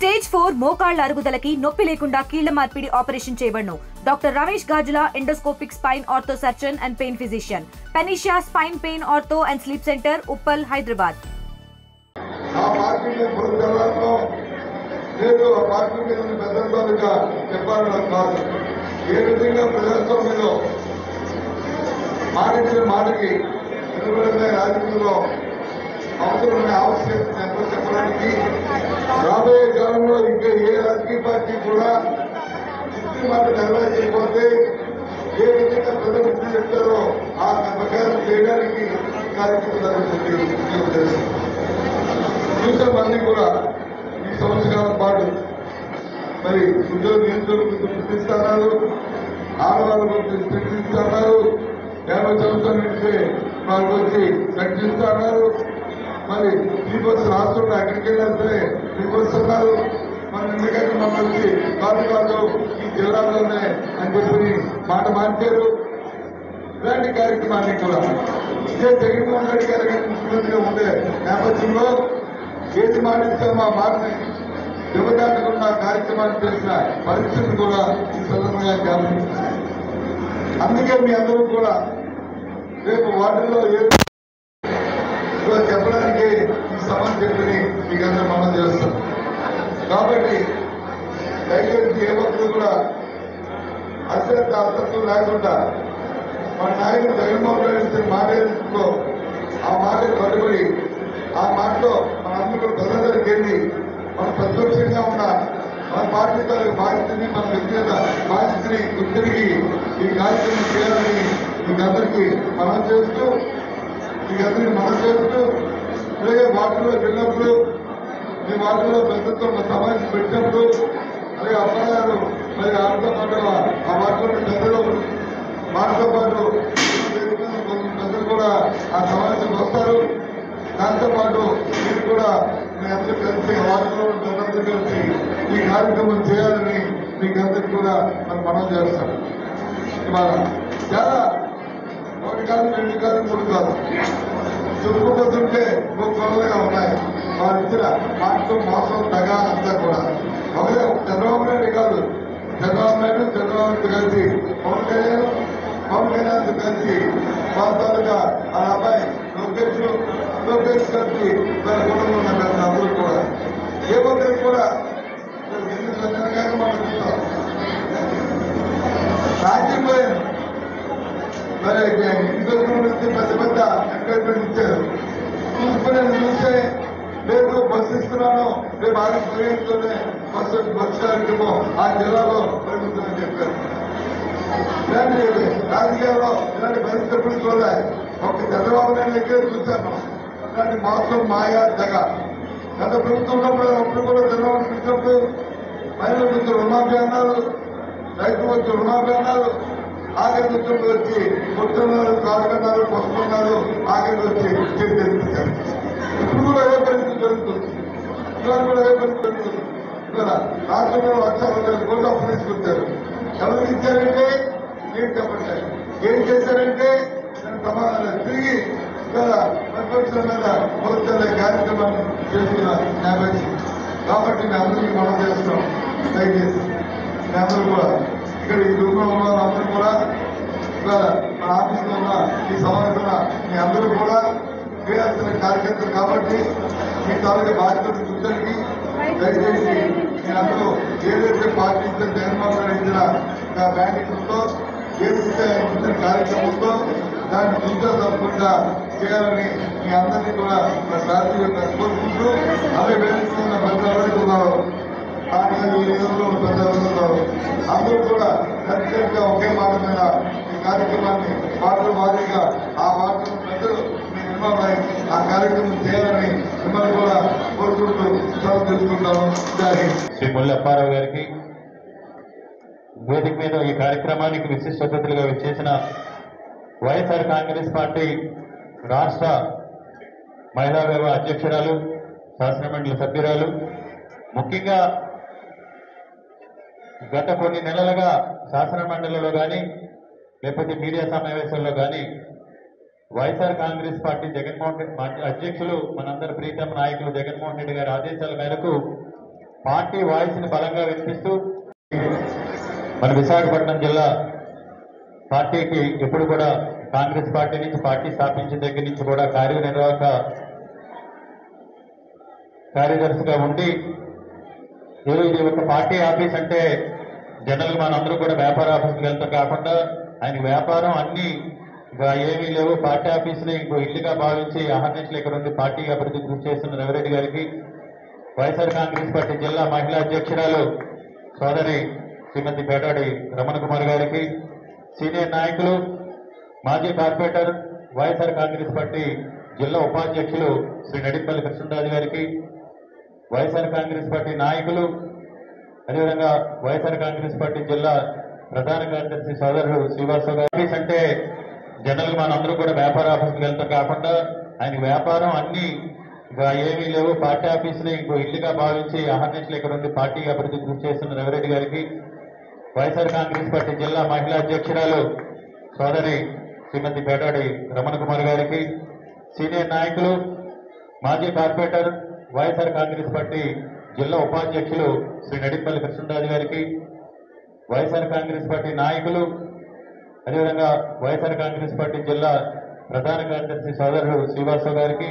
Stage 4 మోకాళ్ల అరుగుదలకి నొప్పి లేకుండా కీళ్ల మార్పిడి ఆపరేషన్ చేయబడును. Doctor Ramesh Gajula, endoscopic spine ortho surgeon and pain physician, Panacea spine pain ortho and sleep centre, Uppal, Hyderabad. ఏ విధంగా ప్రజాస్వామ్యంలో మాటకి రాజకీయంలో అవసరమైన ఆవశ్యకత చెప్పడానికి రాబోయే కాలంలో ఇంకా ఏ రాజకీయ పార్టీ కూడా ఇచ్చిన మాట నెరవేర్చకపోతే ఏ విధంగా ప్రజలు ఇచ్చి చెప్తారో ఆ ప్రకారం చేయడానికి కార్యక్రమం చూసామన్నీ కూడా ఈ సంవత్సరాల పాటు మరి ఉద్యోగ నిరుద్యోగులకు గుర్తిస్తున్నారు, ఆడవాళ్ళకు గుర్తిస్తున్నారు, 50 సంవత్సరాల నుంచి వాళ్ళకి వచ్చి రక్షిస్తున్నారు. మరి శ్రీపతి రాష్ట్రంలో ఎక్కడికి వెళ్ళాలంటే శ్రీపతిస్తున్నారు. మన ఎందుకంటే మన వచ్చి కాదు ఈ జిల్లాలోనే అని చెప్పి మాట మార్చారు. ఇలాంటి కార్యక్రమాన్ని కూడా ఇదే జగన్మోహన్ రెడ్డి గారి ముఖ్యమంత్రిగా ఉండే నేపథ్యంలో ఏది మాటిస్తామో ఆ మాటని యువజాతకున్న కార్యక్రమాన్ని చేసిన పరిస్థితిని కూడా ఈ సందర్భంగా గమనించారు. అందుకే మీ అందరూ కూడా రేపు వాటిల్లో చెప్పడానికి ఈ సమాజం చెప్పని మీకు అందరూ మనం చేస్తాం. కాబట్టి దయచేసి ఏ ఒక్కరు కూడా అశ్రద్ధ అర్థత్వం లేకుండా మన నాయకుడు జగన్మోహన్ రెడ్డి మాట్లాడుతూ ఆ మాటకు కట్టుబడి ఆ మాటలో మన అందరూ ప్రజలందరికీ వెళ్ళి మన ప్రతిపక్షంగా ఉన్న మన పార్టీ తాలూకు బాధ్యతని మన వ్యక్తిగత బాధ్యతని గుర్తిరిగి ఈ కార్యక్రమం చేయాలని మీకందరికీ మనం చేస్తూ అలాగే వాటిలో వెళ్ళినప్పుడు మీ వాటిలో ప్రభుత్వం సమావేశం పెట్టినప్పుడు అలాగే అబ్బాయి మరి ఆటతో పాటు ఆ వాటిలో పెద్దలు మాటతో పాటు పెద్దలు కూడా ఆ సమావేశం వస్తారు. దాంతో పాటు మీరు కూడా మీ అందరూ కలిసి వాటిలో పెద్దలందరూ కలిసి ఈ కార్యక్రమం చేయాలని మీకు అందరికీ కూడా మనం చేస్తాం. ఇవాళ చాలా 1 కాదు 2 కాదు 3 కాదు చెప్పుకుంటుంటే కొలలుగా ఉన్నాయి. వారు ఇచ్చిన మాటలు మోసం తగా అంతా కూడా ఒకటే చంద్రబాబు నాయుడు కాదు, చంద్రబాబు నాయుడు కలిసి పవన్ కళ్యాణ్ కలిసి వాస్తవాలుగా ఆ అబ్బాయి లోకేష్ కలిసి వాళ్ళ కుటుంబంలో ఉన్న పెద్ద అందరూ కూడా ఏ ఒక్కరికి కూడా మనం చూస్తాం. రాజ్యంలో మరి ఇంకొక నుంచి పెద్ద ఎంకరేజ్మెంట్ ఇచ్చారు. చూస్తే రేపు బస్సు ఇస్తున్నాను, రేపు ఆరోగ్యంతోనే బస్సు కార్యక్రమం ఆ జిల్లాలో పెరుగుతుందని చెప్పారు. ఇలాంటి రాజకీయాల్లో ఇలాంటి పరిస్థితులు చూడాలి. ఒక చంద్రబాబు నాయుడు దగ్గర చూశాను ఇలాంటి మోసం మాయా జగ గత ప్రభుత్వంలో అప్పుడు కూడా చంద్రబాబు చూసినప్పుడు మహిళల గురించి రుణమాఫీ అన్నారు, రైతుల గురించి రుణమాఫీ అన్నారు, ఆఖరి గుర్తులు వచ్చి కొట్టున్నారు, కాడుకున్నారు, పసుకున్నారు, ఆఖరి వచ్చి చేశారు. ఇప్పుడు కూడా అదే పరిస్థితి జరుగుతుంది. ఇవాళ కూడా అదే పరిస్థితి జరుగుతుంది. ఇవాళ రాష్ట్రంలో 1,60,000 కోట్లు అప్పు తీసుకొచ్చారు. ఎవరికి ఇచ్చారంటే ఏం చెప్పండి, ఏం చేశారంటే సమాధానం తిరిగి ఇవాళ ప్రతిపక్షాల మీద మొదటి కార్యక్రమాన్ని చేస్తున్న నేపథ్యం. కాబట్టి మేము అందరికీ మనం చేస్తున్నాం. దయచేసి మీ అందరూ కూడా ఇక్కడ ఈ రూపంలో ఉన్న వాళ్ళందరూ కూడా ఇవాళ మన ఆఫీసులో ఉన్న ఈ సమావేశంలో మీ అందరూ కూడా చేయాల్సిన కార్యకర్తలు కాబట్టి మీ తాలూకా బాధ్యతలు చూసరికి దయచేసి మీరందరూ ఏదైతే పార్టీ ఇచ్చిన జగన్మోహన్ రెడ్డి ఇచ్చిన బ్యాంకింగ్తో ఏదైతే ఇచ్చిన కార్యక్రమంతో దాన్ని చూసా తప్పకుండా చేయాలని మీ అందరినీ కూడా రాజకీయంగా కోరుకుంటూ అదే వేడుకున్న పెద్దవాళ్ళు ఉన్నారు, పెద్దవాళ్ళు అందరూ కూడా ఖచ్చితంగా ఒకే మాట మీద ఈ కార్యక్రమాన్ని వార్తల వారీగా ఆ వార్తలు ప్రజలు మీ నిర్మాణమై ఆ కార్యక్రమం చేయాలని మిమ్మల్ని కూడా కోరుకుంటూ సెలవు తీసుకుంటాము. శ్రీ ముల్లి అప్పారావు గారికి వేదిక మీద ఈ కార్యక్రమానికి విశిష్ట అతిథులుగా చేసిన వైఎస్ఆర్ కాంగ్రెస్ పార్టీ రాష్ట్ర మహిళా విభాగ అధ్యక్షురాలు, శాసనమండలి సభ్యురాలు, ముఖ్యంగా గత కొన్ని నెలలుగా శాసనమండలిలో కానీ లేకపోతే మీడియా సమావేశాల్లో కానీ వైఎస్ఆర్ కాంగ్రెస్ పార్టీ జగన్మోహన్ రెడ్డి అధ్యక్షులు మనందరి ప్రీతమ నాయకులు జగన్మోహన్ రెడ్డి గారి ఆదేశాల మేరకు పార్టీ వాయిస్ ని బలంగా వినిపిస్తూ మన విశాఖపట్నం జిల్లా పార్టీకి ఎప్పుడు కూడా కాంగ్రెస్ పార్టీ నుంచి పార్టీ స్థాపించిన దగ్గర నుంచి కూడా కార్యనిర్వాహక కార్యదర్శిగా ఉండి ఇది ఒక పార్టీ ఆఫీస్ అంటే జనరల్ మనందరూ కూడా వ్యాపార ఆఫీస్కి వెళ్తాం కాకుండా ఆయన వ్యాపారం అన్ని ఏమీ లేవు, పార్టీ ఆఫీసుని ఇంకో ఇల్లుగా భావించి అహర్నిశలు ఇక్కడ ఉండి పార్టీ అభివృద్ధి కృషి చేస్తున్న రవిరెడ్డి గారికి, వైఎస్ఆర్ కాంగ్రెస్ పార్టీ జిల్లా మహిళా అధ్యక్షురాలు సోదరి శ్రీమతి పేటాడి రమణ కుమార్ గారికి, సీనియర్ నాయకులు మాజీ కార్పొరేటర్ వైఎస్ఆర్ కాంగ్రెస్ పార్టీ జిల్లా ఉపాధ్యక్షులు శ్రీ నడిపల్లి కృష్ణరాజు గారికి, వైఎస్ఆర్ కాంగ్రెస్ పార్టీ నాయకులు అదేవిధంగా వైఎస్ఆర్ కాంగ్రెస్ పార్టీ జిల్లా ప్రధాన కార్యదర్శి సోదరుడు శ్రీవాసరావు గారి ఆఫీస్ అంటే జనరల్ మనందరూ కూడా వ్యాపార ఆఫీస్కి వెళ్తాం కాకుండా ఆయన వ్యాపారం అన్ని ఏమీ లేవు, పార్టీ ఆఫీసుని ఇంకో ఇల్లుగా భావించి అహర్నిశలు ఇక్కడ ఉండి పార్టీ అభివృద్ధి కృషి చేస్తున్న రవిరెడ్డి గారికి, వైఎస్ఆర్ కాంగ్రెస్ పార్టీ జిల్లా మహిళా అధ్యక్షురాలు సోదరి శ్రీమతి పేటాడి రమణ కుమార్ గారికి, సీనియర్ నాయకులు మాజీ కార్పొరేటర్ వైఎస్ఆర్ కాంగ్రెస్ పార్టీ జిల్లా ఉపాధ్యక్షులు శ్రీ నడిపల్లి కృష్ణరాజు గారికి, వైఎస్ఆర్ కాంగ్రెస్ పార్టీ నాయకులు అదేవిధంగా వైఎస్ఆర్ కాంగ్రెస్ పార్టీ జిల్లా ప్రధాన కార్యదర్శి సోదరుడు శ్రీవాసరావు గారికి,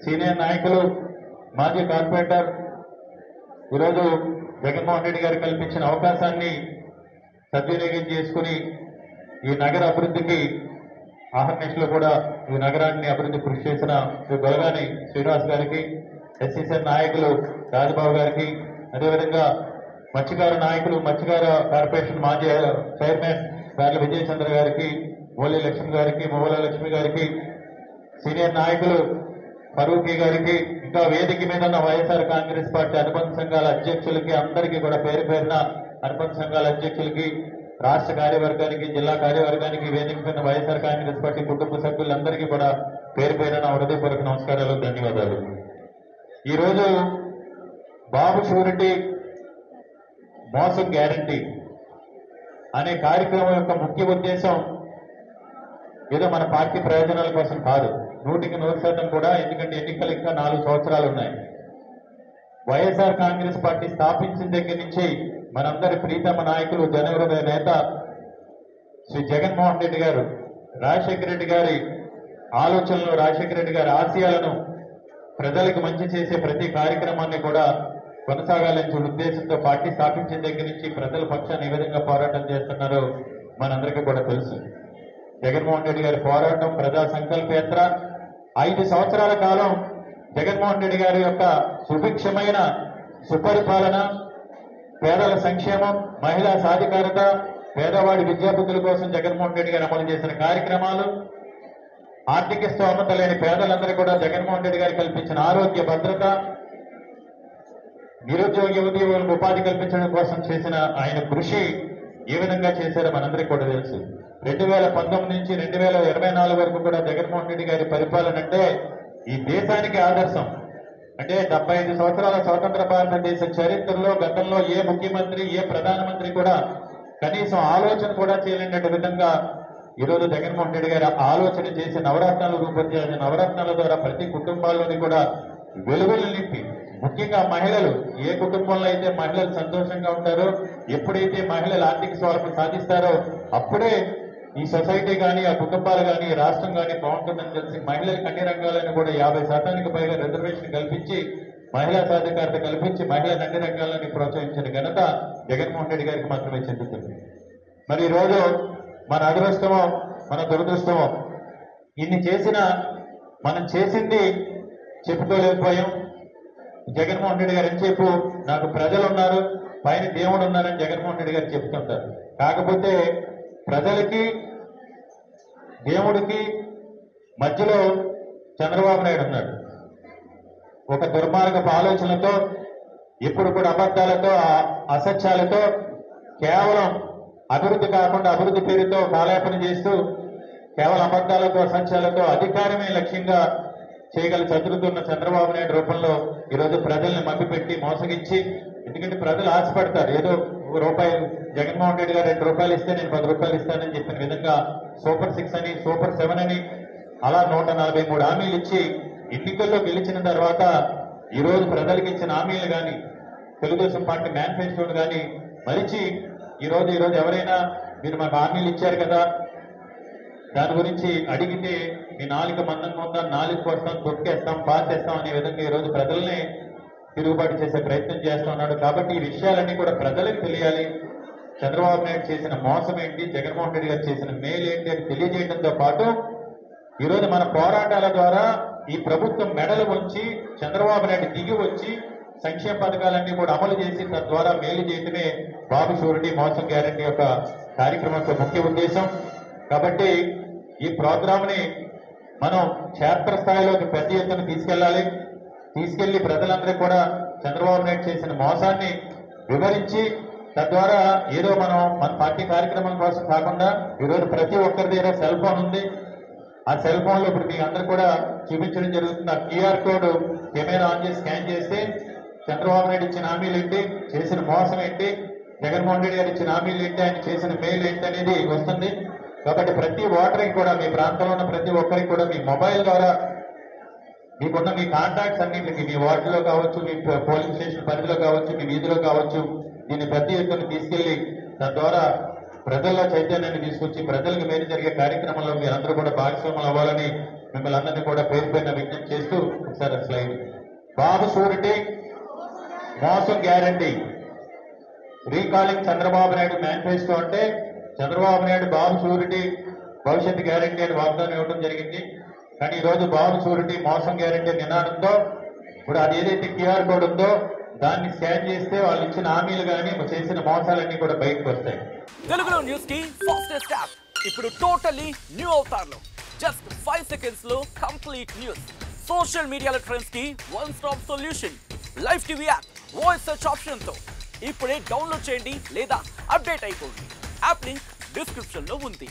సీనియర్ నాయకులు మాజీ కార్పొరేటర్ ఈరోజు జగన్మోహన్ రెడ్డి గారు కల్పించిన అవకాశాన్ని సద్వినియోగం చేసుకుని ఈ నగర అభివృద్ధికి అహర్నిశలు కూడా ఈ నగరాన్ని అభివృద్ధి కృషి చేసిన శ్రీ గొలగాని శ్రీనివాస్ గారికి, ఎస్సీసీఆర్ నాయకులు రాజబాబు గారికి, అదేవిధంగా మత్స్యకార నాయకులు మత్స్యకార కార్పొరేషన్ మాజీ చైర్మన్ పేర్ల విజయచంద్ర గారికి, ఓలి లక్ష్మి గారికి, మొవల లక్ష్మి గారికి, సీనియర్ నాయకులు ఫరూకీ గారికి, ఇంకా వేదిక మీద ఉన్న వైఎస్ఆర్ కాంగ్రెస్ పార్టీ అనుబంధ సంఘాల అధ్యక్షులకి అందరికీ కూడా పేరు పేరున అనుబంధ సంఘాల అధ్యక్షులకి, రాష్ట్ర కార్యవర్గానికి, జిల్లా కార్యవర్గానికి, వేదిక మీద వైఎస్ఆర్ కాంగ్రెస్ పార్టీ కుటుంబ సభ్యులందరికీ కూడా పేరు పేరున హృదయపూర్వక నమస్కారాలు, ధన్యవాదాలు. ఈరోజు బాబు షూరిటీ మోసం గ్యారంటీ అనే కార్యక్రమం యొక్క ముఖ్య ఉద్దేశం ఏదో మన పార్టీ ప్రయోజనాల కోసం కాదు, 100% కూడా. ఎందుకంటే ఎన్నికలు ఇంకా 4 సంవత్సరాలు ఉన్నాయి. వైఎస్ఆర్ కాంగ్రెస్ పార్టీ స్థాపించిన దగ్గర నుంచి మనందరి ప్రీతమ నాయకులు జనహృదయ నేత శ్రీ జగన్మోహన్ రెడ్డి గారు, రాజశేఖర రెడ్డి గారి ఆలోచనలు, రాజశేఖర రెడ్డి గారి ఆశయాలను ప్రజలకు మంచి చేసే ప్రతి కార్యక్రమాన్ని కూడా కొనసాగాలనే ఉద్దేశంతో పార్టీ స్థాపించిన దగ్గర నుంచి ప్రజల పక్షాన్ని ఏ విధంగా పోరాటం చేస్తున్నారో మనందరికీ కూడా తెలుసు. జగన్మోహన్ రెడ్డి గారి పోరాటం, ప్రజా సంకల్ప యాత్ర 5 సంవత్సరాల కాలం జగన్మోహన్ రెడ్డి గారి యొక్క సుభిక్షమైన సుపరిపాలన, పేదల సంక్షేమం, మహిళా సాధికారత, పేదవాడి విద్యాబుద్ధుల కోసం జగన్మోహన్ రెడ్డి గారు అమలు చేసిన కార్యక్రమాలు, ఆర్థిక స్తోమత లేని పేదలందరూ కూడా జగన్మోహన్ రెడ్డి గారు కల్పించిన ఆరోగ్య భద్రత, నిరుద్యోగ యువతీయులకు ఉపాధి కల్పించడం కోసం చేసిన ఆయన కృషి ఏ విధంగా చేశారో మనందరికీ కూడా తెలుసు. 2019 నుంచి 2024 వరకు కూడా జగన్మోహన్ రెడ్డి గారి పరిపాలన అంటే ఈ దేశానికి ఆదర్శం. అంటే 75 సంవత్సరాల స్వతంత్ర భారతదేశ చరిత్రలో గతంలో ఏ ముఖ్యమంత్రి, ఏ ప్రధానమంత్రి కూడా కనీసం ఆలోచన కూడా చేయలేనట్టు విధంగా ఈరోజు జగన్మోహన్ రెడ్డి గారు ఆలోచన చేసి నవరత్నాలు రూపొందించిన నవరత్నాల ద్వారా ప్రతి కుటుంబాల్లోని కూడా వెలుగులు నింపి, ముఖ్యంగా మహిళలు, ఏ కుటుంబంలో అయితే మహిళలు సంతోషంగా ఉంటారో, ఎప్పుడైతే మహిళలు ఆర్థిక స్వావలంబన సాధిస్తారో అప్పుడే ఈ సొసైటీ కానీ, ఆ కుటుంబాలు కానీ, రాష్ట్రం కానీ బాగుంటుందని తెలిసి మహిళలకు అన్ని రంగాలను కూడా 50% పైగా రిజర్వేషన్ కల్పించి, మహిళా సాధికారత కల్పించి మహిళలు అన్ని రంగాలను ప్రోత్సహించిన ఘనత జగన్మోహన్ రెడ్డి గారికి మాత్రమే చెందుతుంది. మరి ఈరోజు మన అదృష్టమో మన దురదృష్టమో ఇన్ని చేసినా మనం చేసింది చెప్పుకోలేకపోయాం. జగన్మోహన్ రెడ్డి గారు ఎంతసేపు నాకు ప్రజలు ఉన్నారు, పైన దేవుడు ఉన్నారని జగన్మోహన్ రెడ్డి గారు చెప్తుంటారు. కాకపోతే ప్రజలకి దేవుడికి మధ్యలో చంద్రబాబు నాయుడు ఉన్నాడు. ఒక దుర్మార్గపు ఆలోచనలతో, ఎప్పుడు కూడా అబద్ధాలతో, అసత్యాలతో, కేవలం అభివృద్ధి కాకుండా అభివృద్ధి పేరుతో కాలేపన చేస్తూ, కేవలం అబద్ధాలతో, అసత్యాలతో అధికారమే లక్ష్యంగా చేయగల చతురుతున్న చంద్రబాబు నాయుడు రూపంలో ఈరోజు ప్రజల్ని మభ్యపెట్టి మోసగించి, ఎందుకంటే ప్రజలు ఆశపడతారు, ఏదో రూపాయలు జగన్మోహన్ రెడ్డి గారు 2 రూపాయలు ఇస్తే నేను 10 రూపాయలు ఇస్తానని చెప్పిన విధంగా సూపర్ 6 అని, సూపర్ 7 అని, అలా 143 హామీలు ఇచ్చి ఎన్నికల్లో గెలిచిన తర్వాత ఈరోజు ప్రజలకు ఇచ్చిన హామీలు కానీ, తెలుగుదేశం పార్టీ మేనిఫెస్టోను కానీ మరిచి ఈరోజు ఎవరైనా మీరు మాకు హామీలు ఇచ్చారు కదా, దాని గురించి అడిగితే మీ నాలుగు మందంగా ఉందా, నాలుగు కొడతాం, తొక్కేస్తాం, పాసేస్తాం అనే విధంగా ఈరోజు ప్రజల్ని తిరుగుబాటు చేసే ప్రయత్నం చేస్తూ ఉన్నాడు. కాబట్టి ఈ విషయాలన్నీ కూడా ప్రజలకు తెలియాలి. చంద్రబాబు నాయుడు చేసిన మోసం ఏంటి, జగన్మోహన్ రెడ్డి గారు చేసిన మేలు ఏంటి అని తెలియజేయడంతో పాటు ఈరోజు మన పోరాటాల ద్వారా ఈ ప్రభుత్వం మెడలు ఉంచి చంద్రబాబు నాయుడు దిగి వచ్చి సంక్షేమ పథకాలన్నీ కూడా అమలు చేసి తద్వారా మేలు చేయటమే బాబు షూరిటీ మోసం గ్యారంటీ యొక్క కార్యక్రమం యొక్క ముఖ్య ఉద్దేశం. కాబట్టి ఈ ప్రోగ్రామ్ని మనం క్షేత్రస్థాయిలోకి పెద్ద ఎత్తున తీసుకెళ్లి ప్రజలందరూ కూడా చంద్రబాబు నాయుడు చేసిన మోసాన్ని వివరించి తద్వారా ఏదో మనం మన పార్టీ కార్యక్రమం కోసం కాకుండా ఈరోజు ప్రతి ఒక్కరి దగ్గర సెల్ ఫోన్ ఉంది. ఆ సెల్ ఫోన్ లో ఇప్పుడు మీ అందరూ కూడా చూపించడం జరుగుతుంది. ఆ క్యూఆర్ కోడ్ కెమెరా ఆన్ చేసి స్కాన్ చేస్తే చంద్రబాబు నాయుడు ఇచ్చిన హామీలు ఏంటి, చేసిన మోసం ఏంటి, జగన్మోహన్ రెడ్డి గారు ఇచ్చిన హామీలు ఏంటి, ఆయన చేసిన మేలు ఏంటి అనేది వస్తుంది. కాబట్టి ప్రతి ఓటర్కి కూడా మీ ప్రాంతంలో ఉన్న ప్రతి ఒక్కరికి కూడా మీ మొబైల్ ద్వారా మీకున్న మీ కాంటాక్ట్స్ అన్నింటికి మీ వార్డులో కావచ్చు, మీ పోలింగ్ స్టేషన్ పరిధిలో కావచ్చు, మీ వీధిలో కావచ్చు, దీన్ని పెద్ద ఎత్తున తీసుకెళ్లి తద్వారా ప్రజల్లో చైతన్యాన్ని తీసుకొచ్చి ప్రజలకు మేలు జరిగే కార్యక్రమంలో మీరందరూ కూడా భాగస్వాములు అవ్వాలని మిమ్మల్ని అందరినీ కూడా పేరు పేరున విజ్ఞప్తి చేస్తూ ఒకసారి స్లైడ్. బాబు షూరిటీ మోసం guarantee recalling Chandrababu Naidu manifesto అంటే చంద్రబాబు నాయుడు బాబు షూరిటీ భవిష్యత్ గ్యారంటీ అని వాగ్దానం ఇవ్వడం జరిగింది. కానీ ఈరోజు బాబు షూరిటీ మోసం గ్యారంటీ నినాదంతో ఇప్పుడు అది ఏదైతే క్యూఆర్ కోడ్ ఉందో దాన్ని స్కాన్ చేస్తే వాళ్ళు ఇచ్చిన హామీలు కానీ చేసిన మోసాలన్నీ కూడా బయటకు వస్తాయి. తెలుగులో న్యూస్ కి ఫాస్టెస్ట్ యాప్ ఇప్పుడు టోటలీ న్యూ అవతార్లో జస్ట్ 5 seconds లో కంప్లీట్ న్యూస్. సోషల్ మీడియాలో ట్రెండ్స్ కి one stop solution. Live TV app voice search option తో ఇప్పుడే డౌన్లోడ్ చేయండి లేదా అప్డేట్ అయిపోండి. యాప్ లింక్ డిస్క్రిప్షన్ లో ఉంది.